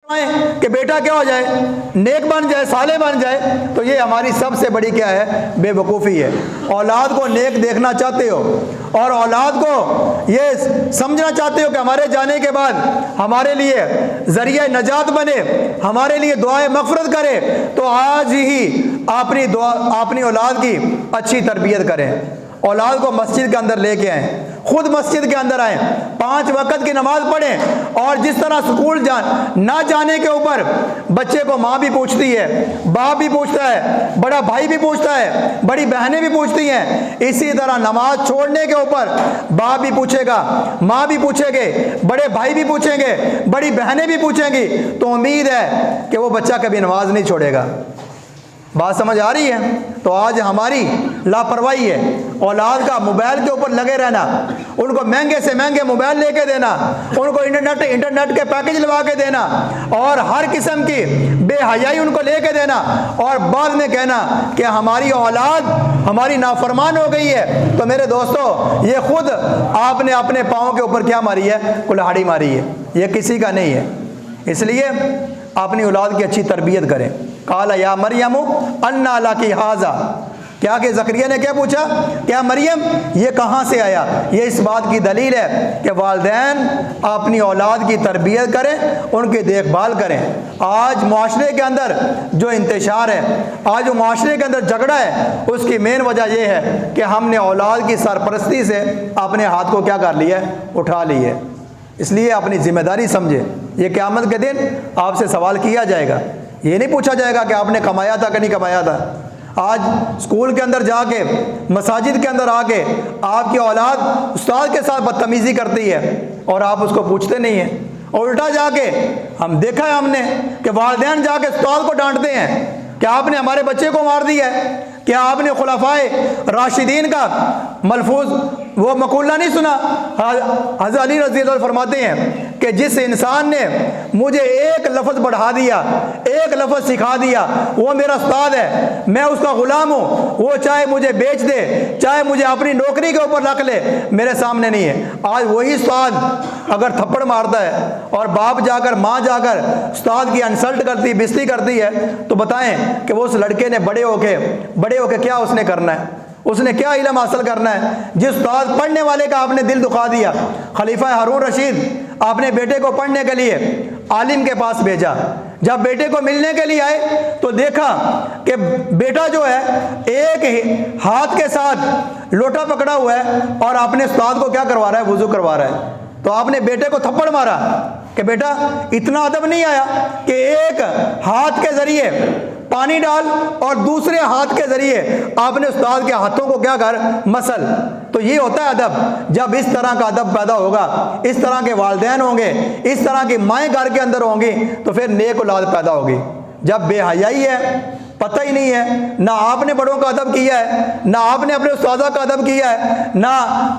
कि बेटा क्या हो जाए, नेक बन जाए, साले बन जाए, तो ये हमारी सबसे बड़ी क्या है, बेवकूफ़ी है। औलाद को नेक देखना चाहते हो और औलाद को ये समझना चाहते हो कि हमारे जाने के बाद हमारे लिए ज़रिया नजात बने, हमारे लिए दुआएं मग़फ़िरत करे, तो आज ही अपनी औलाद की अच्छी तरबियत करें। औलाद को मस्जिद के अंदर लेके आएँ, खुद मस्जिद के अंदर आएँ, 5 वक्त की नमाज पढ़ें। और जिस तरह स्कूल ना जाने के ऊपर बच्चे को माँ भी पूछती है, बाप भी पूछता है, बड़ा भाई भी पूछता है, बड़ी बहनें भी पूछती हैं, इसी तरह नमाज छोड़ने के ऊपर बाप भी पूछेगा, माँ भी पूछेंगे, बड़े भाई भी पूछेंगे, बड़ी बहनें भी पूछेंगी, तो उम्मीद है कि वो बच्चा कभी नमाज नहीं छोड़ेगा। बात समझ आ रही है? तो आज हमारी लापरवाही है, औलाद का मोबाइल के ऊपर लगे रहना, उनको महंगे से महंगे मोबाइल लेके देना, उनको इंटरनेट के पैकेज लगा के देना और हर किस्म की बेहयाई उनको लेके देना, और बाद में कहना कि हमारी औलाद हमारी नाफरमान हो गई है। तो मेरे दोस्तों, ये खुद आपने अपने पाँव के ऊपर क्या मारी है, कुल्हाड़ी मारी है, ये किसी का नहीं है। इसलिए अपनी औलाद की अच्छी तरबियत करें। काला या मरियम अन्ना लकी हाजा, क्या कि ज़करिया ने क्या पूछा, क्या मरियम ये कहाँ से आया? ये इस बात की दलील है कि वालिदैन अपनी औलाद की तरबियत करें, उनकी देखभाल करें। आज माशरे के अंदर जो इंतशार है, आज जो माशरे के अंदर झगड़ा है, उसकी मेन वजह यह है कि हमने औलाद की सरपरस्ती से अपने हाथ को क्या कर लिया है, उठा ली है। इसलिए अपनी जिम्मेदारी समझे। ये क़यामत के दिन आपसे सवाल किया जाएगा, ये नहीं पूछा जाएगा कि आपने कमाया था कि नहीं कमाया था। आज स्कूल के अंदर जाके, मसाजिद के अंदर आके आपकी औलाद उस्ताद के साथ बदतमीज़ी करती है और आप उसको पूछते नहीं हैं। और उल्टा जाके हम देखा है हमने कि वालिदैन जाके उस्ताद को डांटते हैं कि आपने हमारे बच्चे को मार दिया है। क्या आपने खुलाफाए राशिदीन का मलफूज वो मकूला नहीं सुना? हज़रत अली रज़ी अल्लाह फरमाते हैं कि जिस इंसान ने मुझे एक लफ्ज़ बढ़ा दिया, एक लफ्ज़ सिखा दिया, वो मेरा उस्ताद है, मैं उसका ग़ुलाम हूँ। वो चाहे मुझे बेच दे, चाहे मुझे अपनी नौकरी के ऊपर रख ले, मेरे सामने नहीं है। आज वही उस्ताद अगर थप्पड़ मारता है और बाप जाकर, माँ जाकर उस्ताद की इंसल्ट करती, बेइज्जती करती है, तो बताएं कि वो उस लड़के ने बड़े होके क्या उसने करना है? उसने क्या इल्म हासिल करना है? जिस उस्ताद पढ़ने वाले का आपने दिल दुखा दिया। खलीफा हारून रशीद अपने बेटे को पढ़ने के लिए आलिम के पास भेजा। जब बेटे को मिलने के लिए आए तो देखा कि बेटा जो है एक हाथ के साथ लोटा पकड़ा हुआ है और अपने उस्ताद को क्या करवा रहा है, वुजू करवा रहा है। तो आपने बेटे को थप्पड़ मारा कि बेटा इतना अदब नहीं आया कि एक हाथ के जरिए पानी डाल और दूसरे हाथ के जरिए आपने उस्ताद के हाथों को क्या कर, मसल। तो ये होता है अदब। जब इस तरह का अदब पैदा होगा, इस तरह के वालिदैन होंगे, इस तरह की माएँ घर के अंदर होंगी, तो फिर नेक औलाद पैदा होगी। जब बेहयाई है, पता ही नहीं है, ना आपने बड़ों का अदब किया है, ना आपने अपने उस्तादा का अदब किया है, ना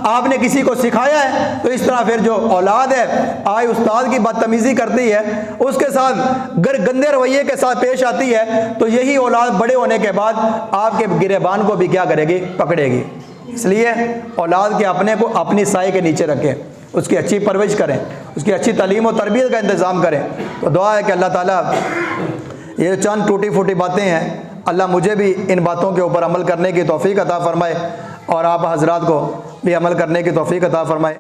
आपने किसी को सिखाया है, तो इस तरह फिर जो औलाद है आए उस्ताद की बदतमीज़ी करती है, उसके साथ गंदे रवैये के साथ पेश आती है, तो यही औलाद बड़े होने के बाद आपके गिरेबान को भी क्या करेगी, पकड़ेगी। इसलिए औलाद के अपने को अपनी साए के नीचे रखें, उसकी अच्छी परवरिश करें, उसकी अच्छी तालीम और तरबियत का इंतज़ाम करें। तो दुआ है कि अल्लाह ताला ये चंद टूटी फूटी बातें हैं, अल्लाह मुझे भी इन बातों के ऊपर अमल करने की तौफीक अता फ़रमाए और आप हज़रात को भी अमल करने की तौफीक अता फ़रमाए।